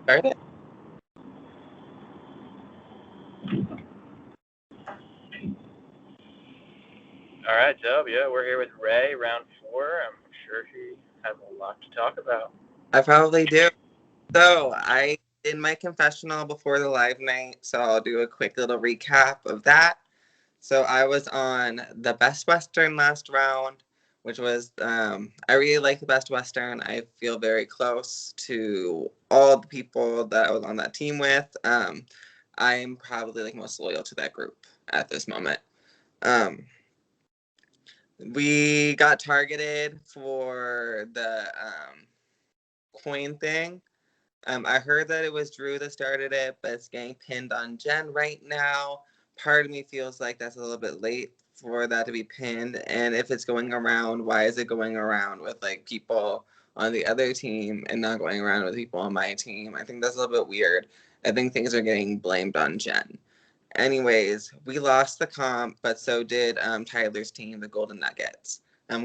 Started. All right, Dub. Yeah, we're here with Rae, round four. I'm sure she has a lot to talk about. I probably do. So I did my confessional before the live night, so I'll do a quick little recap of that. So I was on the Best Western last round, which was I really like the Best Western. I feel very close to all the people that I was on that team with. I'm probably like most loyal to that group at this moment. Um, we got targeted for the coin thing. I heard that it was Drew that started it, but it's getting pinned on Jen right now. Part of me feels like that's a little bit late for that to be pinned. And if it's going around, why is it going around with like people on the other team and not going around with people on my team? I think that's a little bit weird. I think things are getting blamed on Jen. Anyways, we lost the comp, but so did Tyler's team, the Golden Nuggets.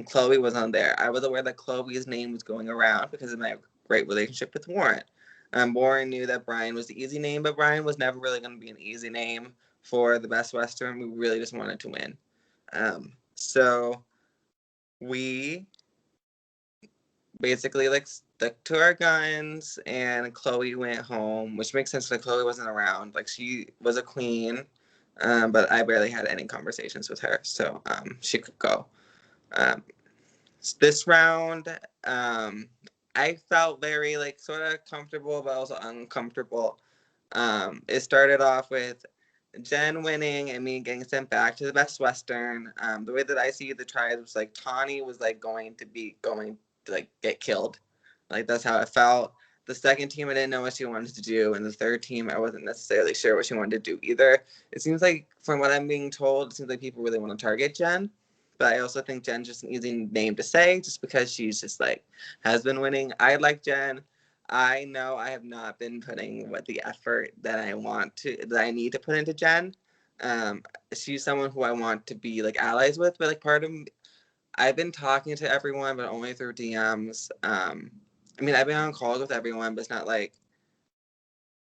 Chloe was on there. I was aware that Chloe's name was going around because of my great relationship with Warren. Warren knew that Brian was the easy name, but Brian was never really going to be an easy name for the Best Western. We really just wanted to win. So we basically like stuck to our guns, and Chloe went home, which makes sense because Chloe wasn't around. Like she was a queen, but I barely had any conversations with her, so she could go. Um, this round, I felt very like sort of comfortable, but also uncomfortable. It started off with Jen winning and me getting sent back to the Best Western. The way that I see the tribes was like Tawny was like going to like get killed. Like that's how it felt. The second team I didn't know what she wanted to do, and the third team I wasn't necessarily sure what she wanted to do either. It seems like from what I'm being told, it seems like people really want to target Jen. But I also think Jen's just an easy name to say just because she's just like has been winning. I like Jen. I know I have not been putting what the effort that I need to put into Jen. Um, she's someone who I want to be like allies with, but like part of me, I've been talking to everyone, but only through DMs. I mean, I've been on calls with everyone, but it's not like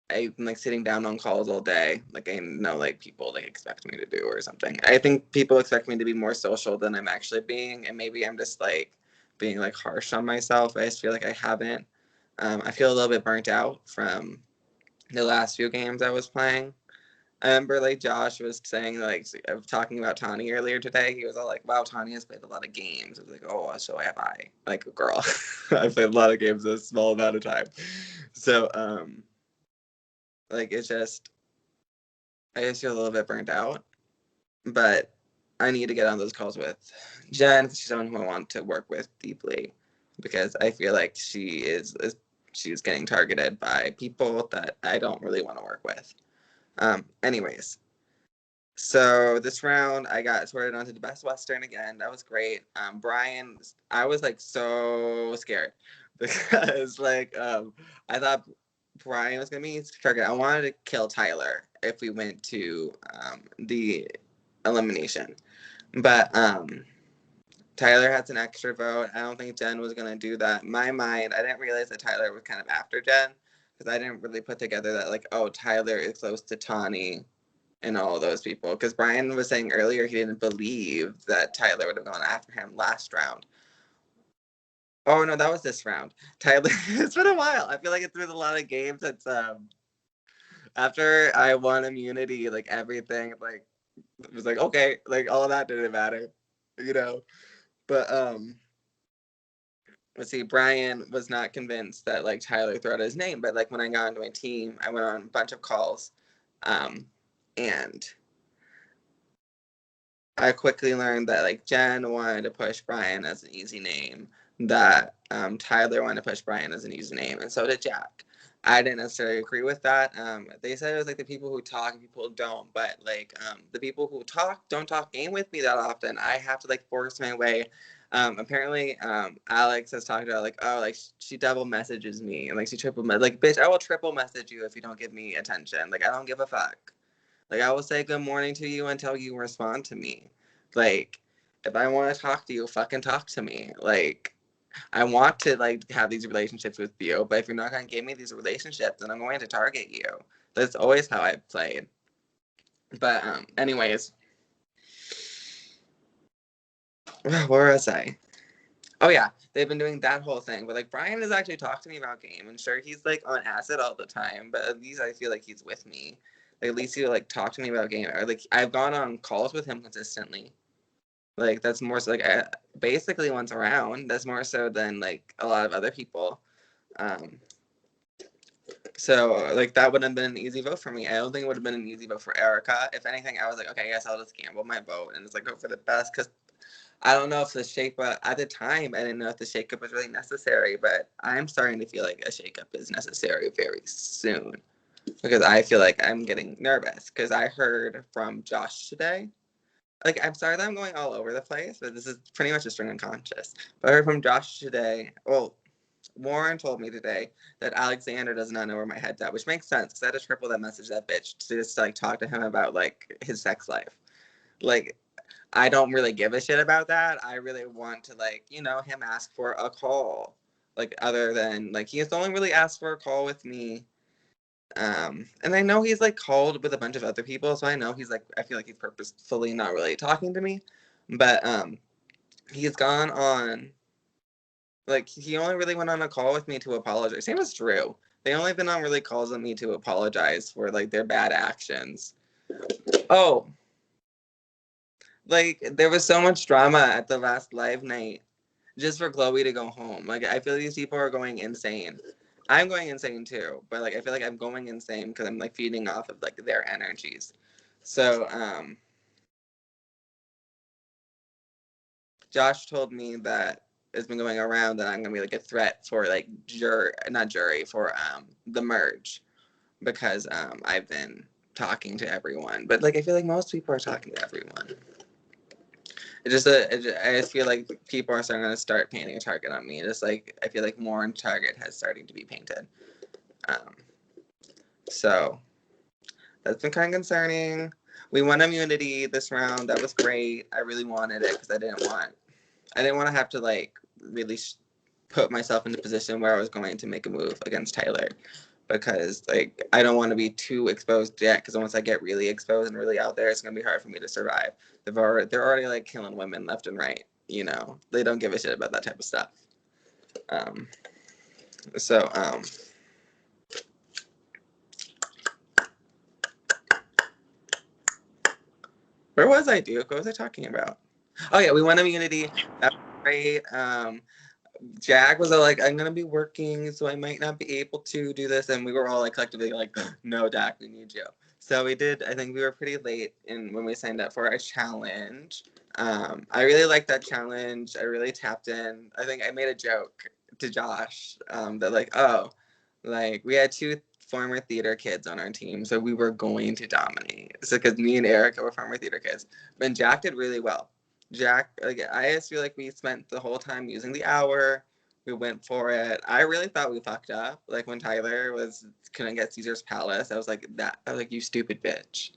I'm like sitting down on calls all day. Like I know like people like expect me to do or something. I think people expect me to be more social than I'm actually being, and maybe I'm just like being like harsh on myself. I just feel like I haven't. I feel a little bit burnt out from the last few games I was playing. I remember like Josh was saying like talking about Tani earlier today. He was all like, "Wow, Tani has played a lot of games." I was like, "Oh, so have I." Like, girl, I played a lot of games in a small amount of time. So, like it's just I just feel a little bit burnt out, but I need to get on those calls with Jen. She's someone who I want to work with deeply because I feel like she's getting targeted by people that I don't really want to work with. Anyways, so this round I got sorted onto the Best Western again. That was great. Brian, I was like so scared because like I thought Brian was gonna be target. I wanted to kill Tyler if we went to the elimination, but Tyler has an extra vote. I don't think Jen was gonna do that. In my mind, I didn't realize that Tyler was kind of after Jen because I didn't really put together that like, oh, Tyler is close to Tawny and all those people. Because Brian was saying earlier he didn't believe that Tyler would have gone after him last round. Oh no, that was this round. Tyler, it's been a while. I feel like it's been a lot of games. It's after I won immunity, like everything, like it was like okay, like all of that didn't matter, you know. But let's see, Brian was not convinced that like Tyler threw out his name, but like when I got into my team, I went on a bunch of calls, and I quickly learned that like Jen wanted to push Brian as an easy name, that Tyler wanted to push Brian as an easy name, and so did Jack. I didn't necessarily agree with that. They said it was like the people who talk and people who don't, but like the people who talk don't talk game with me that often. I have to like force my way. Apparently, Alex has talked about like, oh, like she double messages me and like she like, bitch, I will triple message you if you don't give me attention. Like I don't give a fuck. Like I will say good morning to you until you respond to me. Like if I want to talk to you, fucking talk to me. Like I want to like have these relationships with you, but if you're not going to give me these relationships, then I'm going to target you. That's always how I've played. But anyways, where was I? Oh yeah, they've been doing that whole thing. But like Brian has actually talked to me about game, and sure he's like on acid all the time, but at least I feel like he's with me. Like at least he'll like talk to me about game, or like I've gone on calls with him consistently. Like that's more so like basically once around. That's more so than like a lot of other people. Um, so like that wouldn't have been an easy vote for me. I don't think it would have been an easy vote for Erica. If anything, I was like, okay, I guess I'll just gamble my vote and it's like hope for the best because I don't know if the shakeup at the time I didn't know if the shakeup was really necessary, but I'm starting to feel like a shakeup is necessary very soon because I feel like I'm getting nervous because I heard from Josh today. Like I'm sorry that I'm going all over the place, but this is pretty much a string unconscious. But I heard from Josh today. Well, Warren told me today that Alexander does not know where my head's at, which makes sense because I had to triple that message that bitch to just like talk to him about like his sex life. Like I don't really give a shit about that. I really want to like, you know, him ask for a call. Like other than like he has only really asked for a call with me. And I know he's like called with a bunch of other people, so I know he's like I feel like he's purposefully not really talking to me. But he's gone on like he only really went on a call with me to apologize. Same as Drew. They only been on really calls with me to apologize for like their bad actions. Oh, like there was so much drama at the last live night just for Chloe to go home. Like I feel these people are going insane. I'm going insane too, but like I feel like I'm going insane because I'm like feeding off of like their energies. So Josh told me that it's been going around that I'm gonna be like a threat for like jury for the merge because I've been talking to everyone. But like I feel like most people are talking to everyone. I just feel like people are starting to start painting a target on me. Just like I feel like more and target has starting to be painted. Um, so that's been kind of concerning. We won immunity this round. That was great. I really wanted it because I didn't want to have to like really put myself in a position where I was going to make a move against Tyler because like I don't want to be too exposed yet because once I get really exposed and really out there, it's gonna be hard for me to survive. They're already like killing women left and right. You know, they don't give a shit about that type of stuff. Um, so where was I, Duke? What was I talking about? Oh yeah, we won immunity. That was great. Jack was like, I'm gonna be working, so I might not be able to do this, and we were all like collectively like, no, Jack, we need you. So we did. I think we were pretty late in when we signed up for a challenge. I really liked that challenge. I really tapped in. I think I made a joke to Josh that like, oh, like we had two former theater kids on our team, so we were going to dominate. So because me and Erica were former theater kids, but Jack did really well. Jack, like I just feel like we spent the whole time using the hour. We went for it. I really thought we fucked up. Like when Tyler was couldn't get Caesar's Palace, I was like that. I was like, you stupid bitch.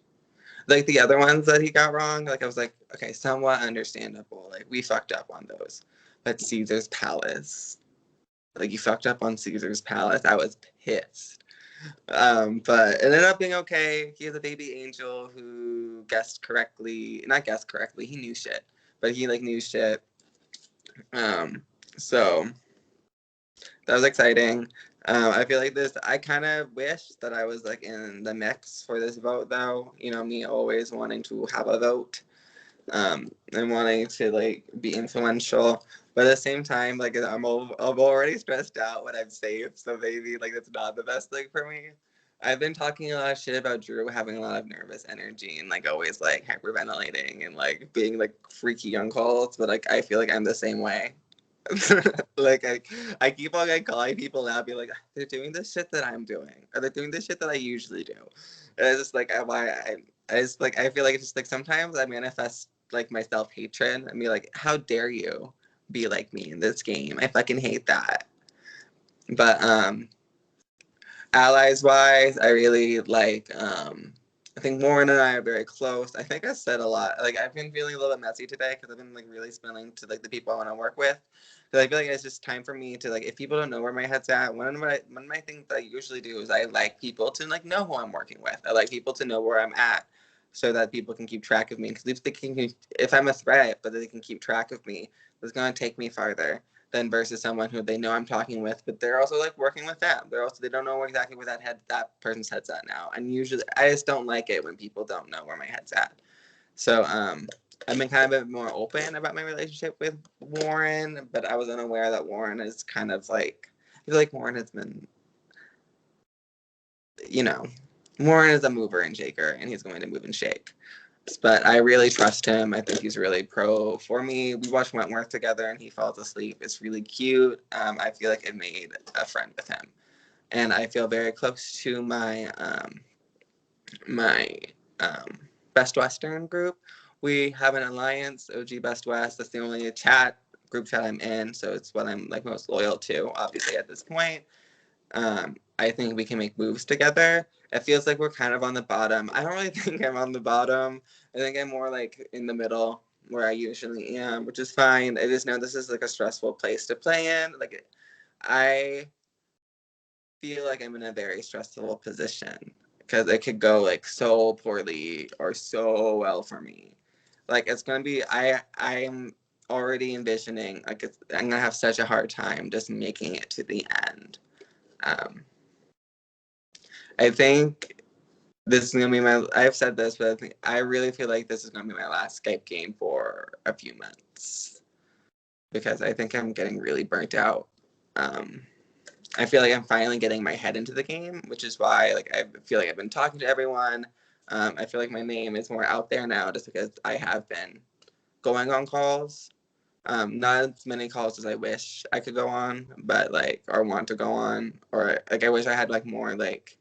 Like the other ones that he got wrong, like I was like, okay, somewhat understandable. Like we fucked up on those, but Caesar's Palace, like you fucked up on Caesar's Palace. I was pissed. But it ended up being okay. He has a baby angel who guessed correctly. Not guessed correctly. He knew shit, but he like knew shit. So that was exciting. I feel like this. I kind of wish that I was like in the mix for this vote, though. You know, me always wanting to have a vote, and wanting to like be influential. But at the same time, like I'm already stressed out when I'm safe, so maybe like that's not the best thing for me. I've been talking a lot of shit about Drew having a lot of nervous energy and like always like hyperventilating and like being like freaky on calls, but like I feel like I'm the same way. Like I keep on like calling people out, be like they're doing this shit that I'm doing, or they're doing this shit that I usually do. And it's just like I just like I feel like it's just like sometimes I manifest like my self hatred and be like, how dare you be like me in this game? I fucking hate that. But allies wise, I really like I think Warren and I are very close. I think I said a lot. Like, I've been feeling a little bit messy today because I've been like really spilling to like the people I want to work with. Because I feel like it's just time for me to like, if people don't know where my head's at, one of my things that I usually do is I like people to like know who I'm working with. I like people to know where I'm at, so that people can keep track of me. Because if I'm a threat, but they can keep track of me, it's gonna take me farther than versus someone who they know I'm talking with, but they're also like working with them. They don't know exactly where that person's head's at now. And usually I just don't like it when people don't know where my head's at. So I've been kind of a bit more open about my relationship with Warren, but I was unaware that Warren is kind of like, I feel like Warren has been, you know, Warren is a mover and shaker, and he's going to move and shake. But I really trust him. I think he's really pro for me. We watched Wentworth together, and he falls asleep. It's really cute. I feel like I made a friend with him, and I feel very close to my Best Western group. We have an alliance, OG Best West. That's the only group chat I'm in, so it's what I'm like most loyal to. Obviously, at this point, I think we can make moves together. It feels like we're kind of on the bottom. I don't really think I'm on the bottom. I think I'm more like in the middle where I usually am, which is fine. I just know this is like a stressful place to play in. Like, I feel like I'm in a very stressful position because it could go like so poorly or so well for me. Like, it's gonna be, I'm already envisioning like I'm gonna have such a hard time just making it to the end. Um, I think this is gonna be I've said this, but I really feel like this is gonna be my last Skype game for a few months because I think I'm getting really burnt out. Um, I feel like I'm finally getting my head into the game, which is why like I feel like I've been talking to everyone. I feel like my name is more out there now just because I have been going on calls. Not as many calls as I wish I could go on, but like, or want to go on, or like I wish I had like more like,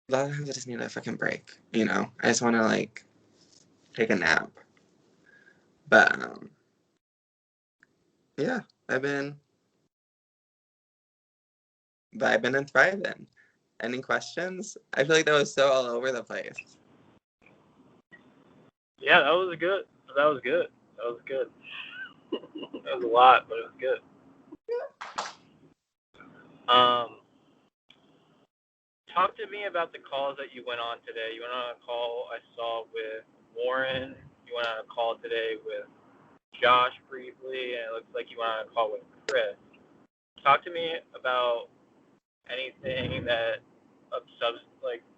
a lot of times I just need a fucking break, you know? I just want to like take a nap. But yeah, I've been vibing and thriving. Any questions? I feel like that was so all over the place. Yeah, that was good. That was good. That was good. That was a lot, but it was good. Um, Talk to me about the calls that you went on today. You went on a call I saw with Warren. You went on a call today with Josh briefly, and it looks like you went on a call with Chris. Talk to me about anything that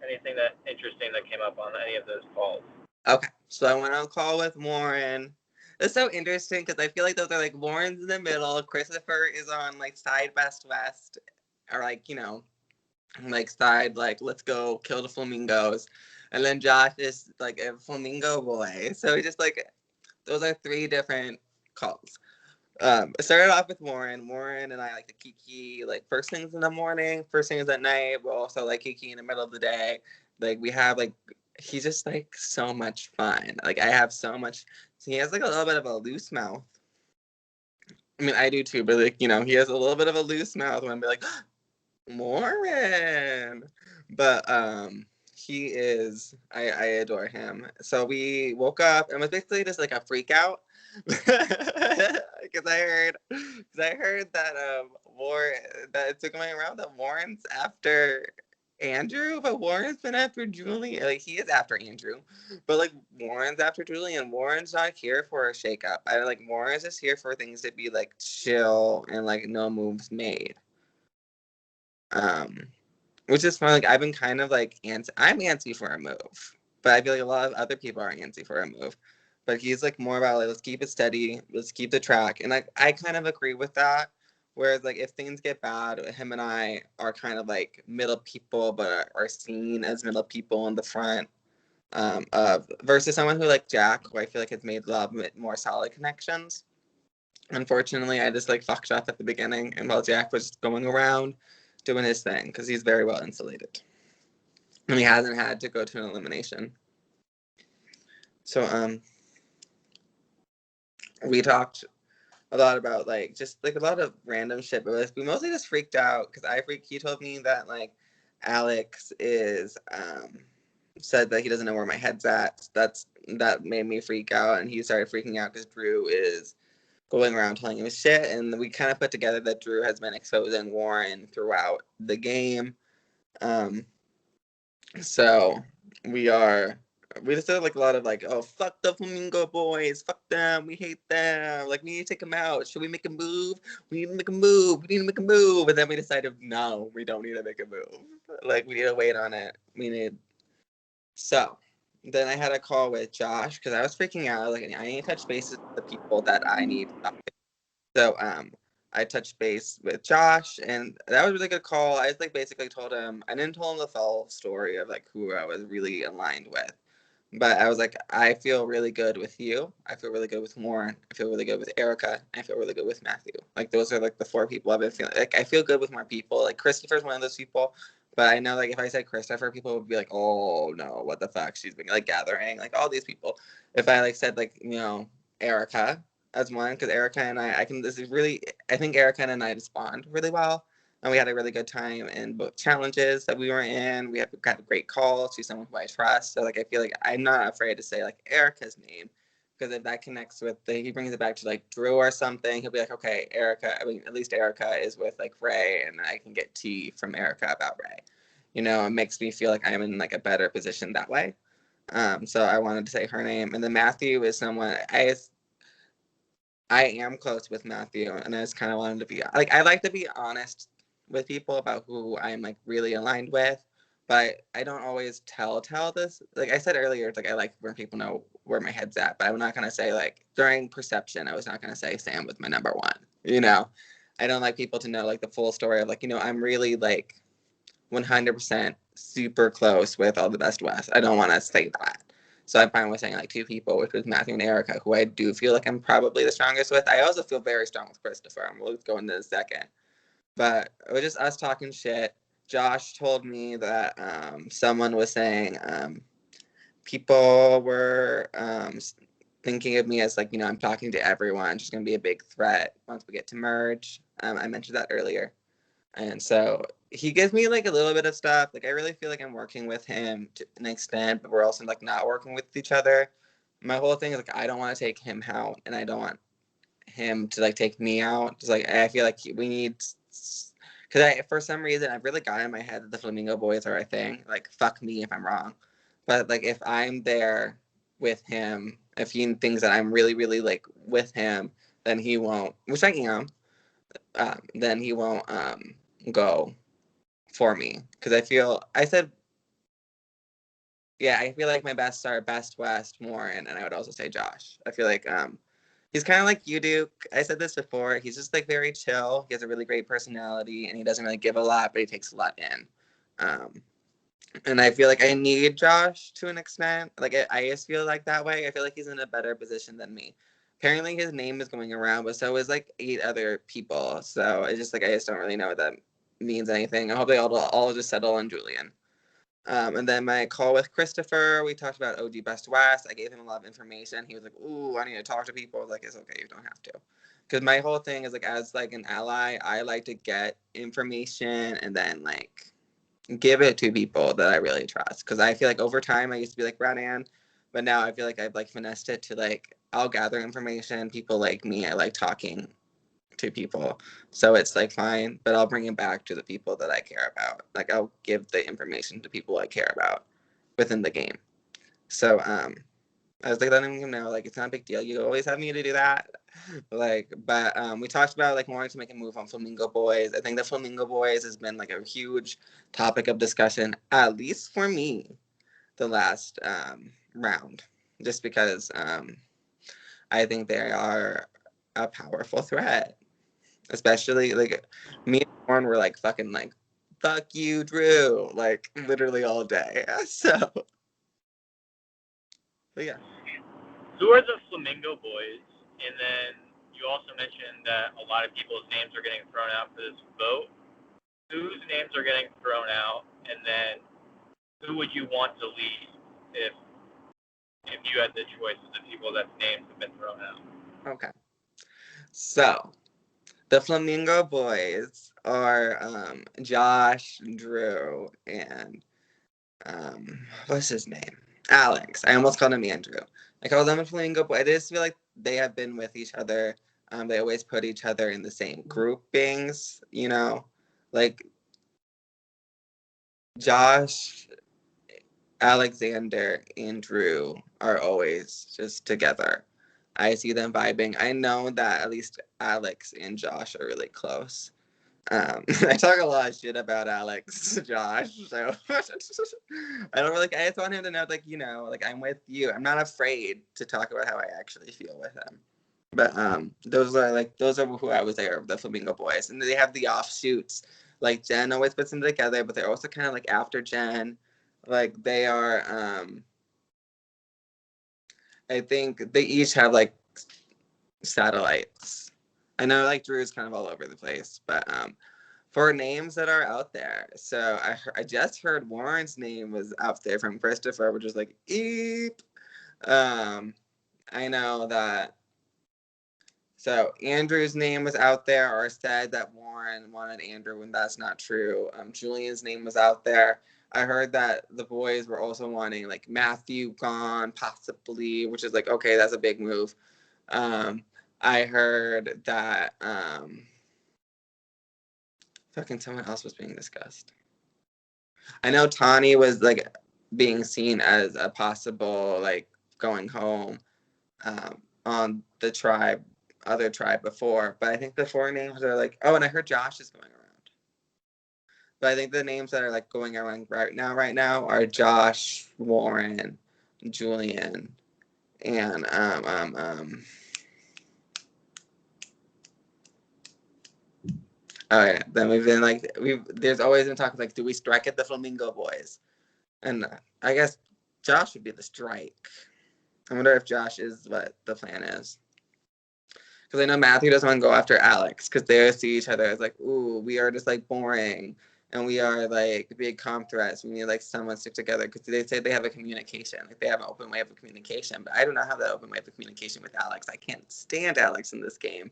anything that interesting that came up on any of those calls. Okay, so I went on a call with Warren. It's so interesting because I feel like those are like Warren's in the middle, Christopher is on like side Best West, or like, you know, like side like let's go kill the flamingos, and then Josh is like a flamingo boy. So it's just like those are three different calls. It started off with Warren. Warren and I like to kiki like first things in the morning, first things at night. We'll also like kiki in the middle of the day. Like we have like he's just like so much fun. Like I have so much. So he has like a little bit of a loose mouth. I mean, I do too, but like, you know, he has a little bit of a loose mouth when I'm like, Warren. But he is I adore him. So we woke up and was basically just like a freak out. Because I heard that Warren that it's going around that Warren's after Andrew, but Warren's been after Julie. Like he is after Andrew, but like Warren's after Julie, and Warren's not here for a shakeup. I like Warren's just here for things to be like chill and like no moves made. Um, which is fun. Like I've been kind of like I'm antsy for a move, but I feel like a lot of other people are antsy for a move. But he's like more about like let's keep it steady, let's keep the track, and like I kind of agree with that. Whereas like if things get bad, him and I are kind of like middle people, but are seen as middle people in the front. Of versus someone who like Jack, who I feel like has made a lot more solid connections. Unfortunately, I just like fucked up at the beginning, and while Jack was going around doing his thing because he's very well insulated, and he hasn't had to go to an elimination. So we talked a lot about like just like a lot of random shit, but we mostly just freaked out because he told me that like Alex is said that he doesn't know where my head's at. That made me freak out, and he started freaking out because Drew is going around telling him shit, and we kind of put together that Drew has been exposing Warren throughout the game. So we just did like a lot of like, oh, fuck the Flamingo boys, fuck them, we hate them, like we need to take them out. Should we make a move? We need to make a move. We need to make a move. And then we decided, no, we don't need to make a move. Like we need to wait on it. So then I had a call with Josh because I was freaking out. Like I need to touch base with the people that I need to talk to. So I touched base with Josh, and that was a really good call. I just like basically told him I didn't tell him the full story of like who I was really aligned with. But I was like, I feel really good with you. I feel really good with Lauren. I feel really good with Erica. I feel really good with Matthew. Like those are like the four people I've been feeling. Like I feel good with more people. Like Christopher's one of those people. But I know like if I said Christopher, people would be like, oh no, what the fuck? She's been like gathering like all these people. If I like said like, Erica as one, because Erica and I can this is really I think Erica and I just bond really well. And we had a really good time in both challenges that we were in. We got a great call. She's someone who I trust. So like I feel like I'm not afraid to say like Erica's name. Because if that connects with he brings it back to like Drew or something, he'll be like, okay, Erica, I mean, at least Erica is with like Rae, and I can get tea from Erica about Rae. It makes me feel like I'm in like a better position that way. So I wanted to say her name. And then Matthew is someone I am close with Matthew, and I just kind of wanted to be like I like to be honest with people about who I'm like really aligned with, but I don't always tell this. Like I said earlier, it's like I like when people know where my head's at, but I'm not gonna say like during perception. I was not gonna say Sam was my number one. I don't like people to know like the full story of like I'm really like 100% super close with all the best West. I don't want to say that. So I'm fine with saying like two people, which was Matthew and Erica, who I do feel like I'm probably the strongest with. I also feel very strong with Christopher. We'll go into this second. But it was just us talking shit. Josh told me that someone was saying people were thinking of me as like, I'm talking to everyone. She's going to be a big threat once we get to merge. I mentioned that earlier. And so he gives me like a little bit of stuff. Like I really feel like I'm working with him to an extent, but we're also like not working with each other. My whole thing is like I don't want to take him out, and I don't want him to like take me out. Just like I feel like we need, because I for some reason I've really got in my head that the Flamingo Boys are a thing. Like fuck me if I'm wrong, but like if I'm there with him, if he thinks that I'm really really like with him, then he won't. Which I am. Then he won't go for me because I feel like my best are Best West, Warren, and I would also say Josh. I feel like he's kind of like you, Duke. I said this before. He's just like very chill. He has a really great personality, and he doesn't really give a lot, but he takes a lot in. Um, and I feel like I need Josh to an extent. Like I just feel like that way. I feel like he's in a better position than me. Apparently, his name is going around, but so is like 8 other people. So it's just like I just don't really know what that means anything. I hope they all just settle on Julian. And then my call with Christopher, we talked about OG Best West. I gave him a lot of information. He was like, "Ooh, I need to talk to people." I was like, "It's okay, you don't have to." Because my whole thing is like, as like an ally, I like to get information and then like give it to people that I really trust. Because I feel like over time, I used to be like Rae Ann, but now I feel like I've like finessed it to like I'll gather information. People like me, I like talking to people. So it's like fine, but I'll bring it back to the people that I care about. Like I'll give the information to people I care about within the game. So I was like letting him know like it's not a big deal. You always have me to do that. But we talked about like wanting to make a move on Flamingo Boys. I think the Flamingo Boys has been like a huge topic of discussion, at least for me, the last round. Just because I think they are a powerful threat. Especially like me and Warren were like fucking like fuck you, Drew, like literally all day. So but yeah. Who are the Flamingo Boys? And then you also mentioned that a lot of people's names are getting thrown out for this vote. Whose names are getting thrown out? And then who would you want to lead if you had the choice of the people that's names have been thrown out? Okay. So the Flamingo Boys are Josh, Drew, and what's his name? Alex. I almost called him Andrew. I called them a flamingo boy. I just feel like they have been with each other. They always put each other in the same groupings, you know? Like Josh, Alexander, and Drew are always just together. I see them vibing. I know that at least Alex and Josh are really close. I talk a lot of shit about Alex, Josh. So I don't really. I just want him to know, like, you know, like I'm with you. I'm not afraid to talk about how I actually feel with him. But those are who I was there, the Flamingo Boys, and they have the offshoots. Like Jen always puts them together, but they're also kind of like after Jen. Like they are. I think they each have like satellites. I know like Drew's kind of all over the place, but for names that are out there. So I just heard Warren's name was out there from Christopher, which is like eep. I know that. So Andrew's name was out there, or said that Warren wanted Andrew, when that's not true. Julian's name was out there. I heard that the boys were also wanting like Matthew gone, possibly, which is like, okay, that's a big move. I heard that fucking someone else was being discussed. I know Tawny was like being seen as a possible like going home on the other tribe before, but I think the four names are like, oh, and I heard Josh is going around. But I think the names that are like going around right now are Josh, Warren, Julian, and oh yeah. Then we've been like there's always been talking like, do we strike at the Flamingo Boys? And I guess Josh would be the strike. I wonder if Josh is what the plan is. Because I know Matthew doesn't want to go after Alex because they see each other as like, ooh, we are just like boring and we are like big comp threats. We need like someone to stick together because they say they have a communication, like they have an open way of communication. But I do not have that open way of communication with Alex. I can't stand Alex in this game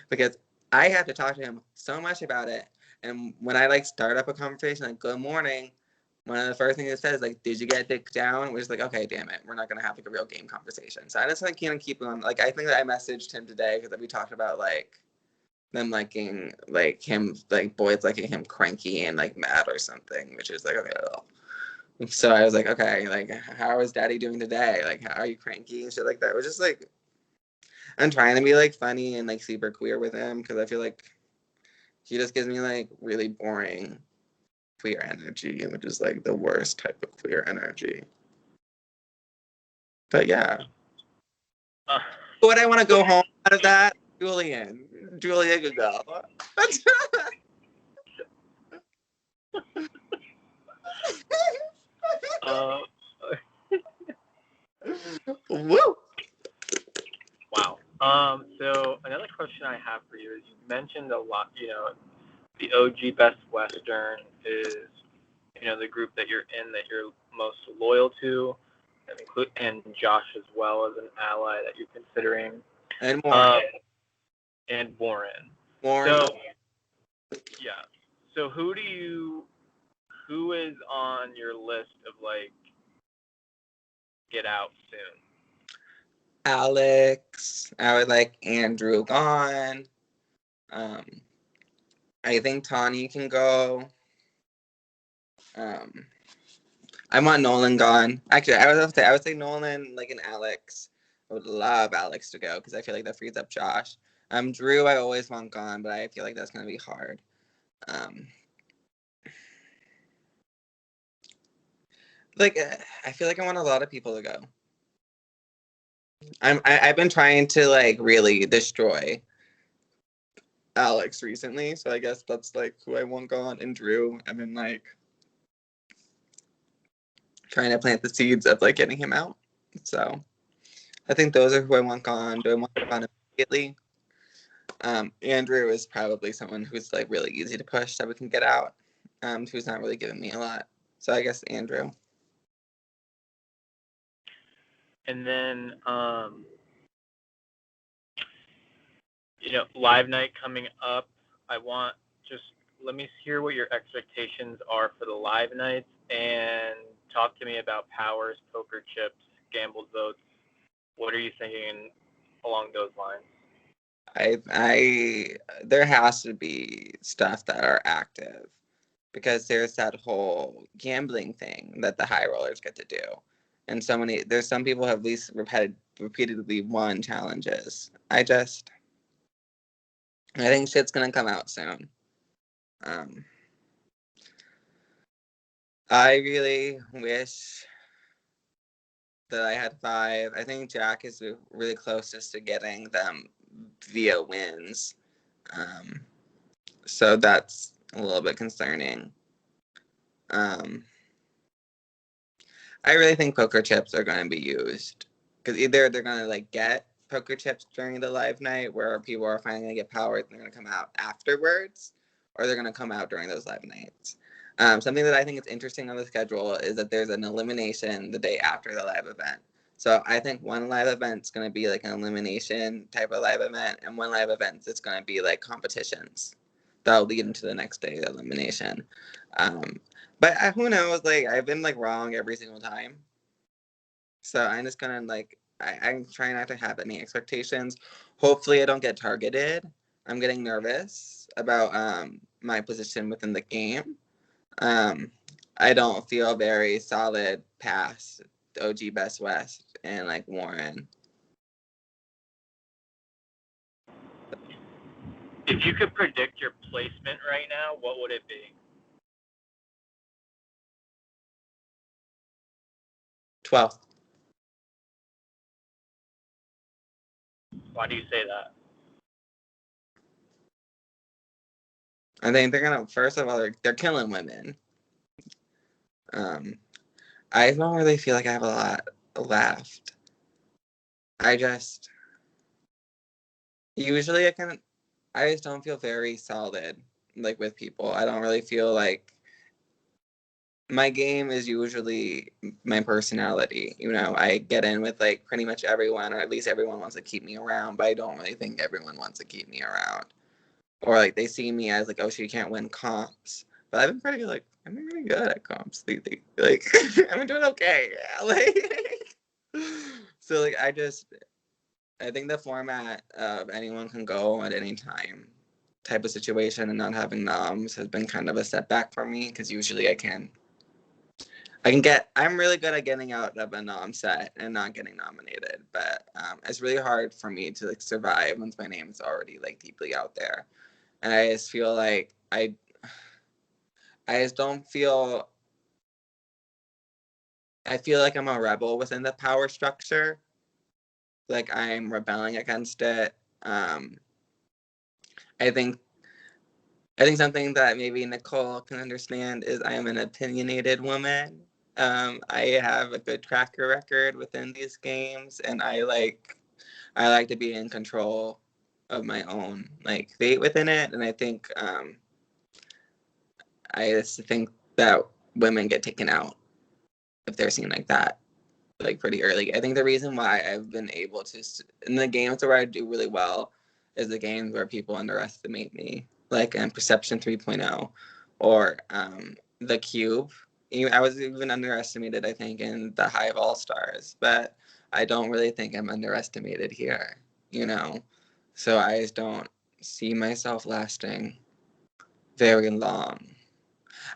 because I have to talk to him so much about it. And when I like start up a conversation, like good morning, one of the first things it says, like, did you get dick down? We're just like, okay, damn it. We're not going to have like a real game conversation. So I just like, keep on. Like, I think that I messaged him today because we talked about like them liking like him, like boys liking him cranky and like mad or something, which is like, okay. Well. So I was like, okay, like, how is daddy doing today? Like, how are you cranky and shit like that? It was just like, I'm trying to be like funny and like super queer with him because I feel like he just gives me like really boring queer energy, which is like the worst type of queer energy. But yeah. Would I want to go home out of that? Julian. Julian could go. Woo! Wow. So another question I have for you is you mentioned a lot, the OG Best Western is, the group that you're in that you're most loyal to, and Josh as well as an ally that you're considering, And Warren. And Warren. Warren. So, yeah. So who is on your list of like get out soon? Alex. I would like Andrew gone. I think Tawny can go. I want Nolan gone. Actually, I would say Nolan, like, an Alex. I would love Alex to go because I feel like that frees up Josh. Drew, I always want gone, but I feel like that's gonna be hard. Like, I feel like I want a lot of people to go. I've been trying to like really destroy Alex recently, so I guess that's like who I want gone. And Drew, I've been like trying to plant the seeds of like getting him out. So I think those are who I want gone. Do I want gone immediately? Andrew is probably someone who's like really easy to push that we can get out. Who's not really giving me a lot. So I guess Andrew. And then, live night coming up. Let me hear what your expectations are for the live nights, and talk to me about powers, poker chips, gambled votes. What are you thinking along those lines? There has to be stuff that are active because there's that whole gambling thing that the high rollers get to do. And there's some people who have at least repeatedly won challenges. I think shit's gonna come out soon. I really wish that I had 5. I think Jack is really closest to getting them via wins. So that's a little bit concerning. I really think poker chips are going to be used because either they're going to like get poker chips during the live night where people are finally going to get powered and they're going to come out afterwards, or they're going to come out during those live nights. Something that I think is interesting on the schedule is that there's an elimination the day after the live event. So I think one live event is going to be like an elimination type of live event, and one live event is going to be like competitions that'll lead into the next day elimination. But who knows? Like I've been like wrong every single time, so I'm just gonna like I'm trying not to have any expectations. Hopefully, I don't get targeted. I'm getting nervous about my position within the game. I don't feel very solid past OG Best West and like Warren. If you could predict your placement right now, what would it be? 12th. Why do you say that? I think they're gonna. First of all, they're killing women. I don't really feel like I have a lot left. I just usually I just don't feel very solid like with people. I don't really feel like my game is usually my personality. You know, I get in with like pretty much everyone, or at least everyone wants to keep me around, but I don't really think everyone wants to keep me around. Or like they see me as like, oh, she can't win comps. But I've been pretty like I've been really good at comps lately. Like I've been doing okay. Like so like I think the format of anyone can go at any time type of situation and not having noms has been kind of a setback for me because usually I'm really good at getting out of a nom set and not getting nominated, but it's really hard for me to like survive once my name is already like deeply out there. And I just feel like I just don't feel I feel like I'm a rebel within the power structure. Like I'm rebelling against it. I think something that maybe Nicole can understand is I am an opinionated woman. I have a good tracker record within these games, and I like to be in control of my own like fate within it. And I think I just think that women get taken out if they're seen like that, like pretty early. I think the reason why I've been able to in the games where I do really well is the games where people underestimate me, like in Perception 3.0 or the Cube. I was even underestimated, I think, in the Hive All Stars, but I don't really think I'm underestimated here, you know? So I just don't see myself lasting very long.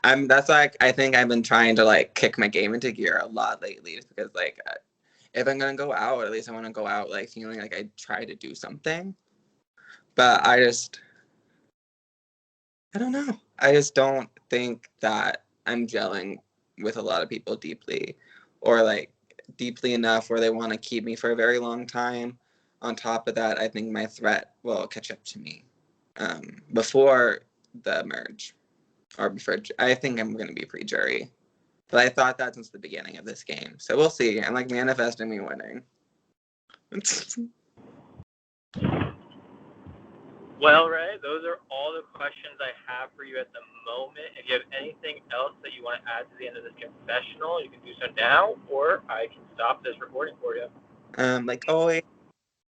That's why I think I've been trying to like kick my game into gear a lot lately because like if I'm gonna go out, at least I want to go out like feeling like I try to do something. But I don't know. I just don't think that I'm gelling with a lot of people deeply, or like deeply enough where they want to keep me for a very long time. On top of that, I think my threat will catch up to me before the merge, or before. I think I'm gonna be pre-jury. But I thought that since the beginning of this game. So we'll see. I'm like manifesting me winning. Well, Rae, those are all the questions I have for you at the moment. If you have anything else that you want to add to the end of this confessional, you can do so now, or I can stop this recording for you. Like always,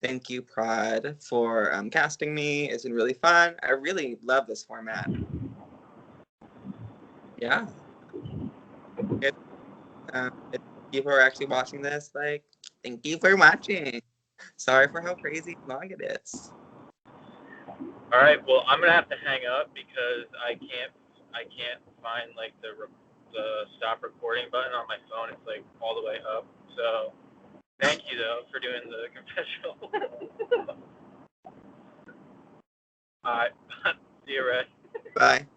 thank you, Prod, for casting me. It's been really fun. I really love this format. Yeah. If people are actually watching this, like, thank you for watching. Sorry for how crazy and long it is. All right, well, I'm gonna have to hang up because I can't find like the stop recording button on my phone. It's like all the way up. So thank you though for doing the confessional. All right, see you, Ray. Bye.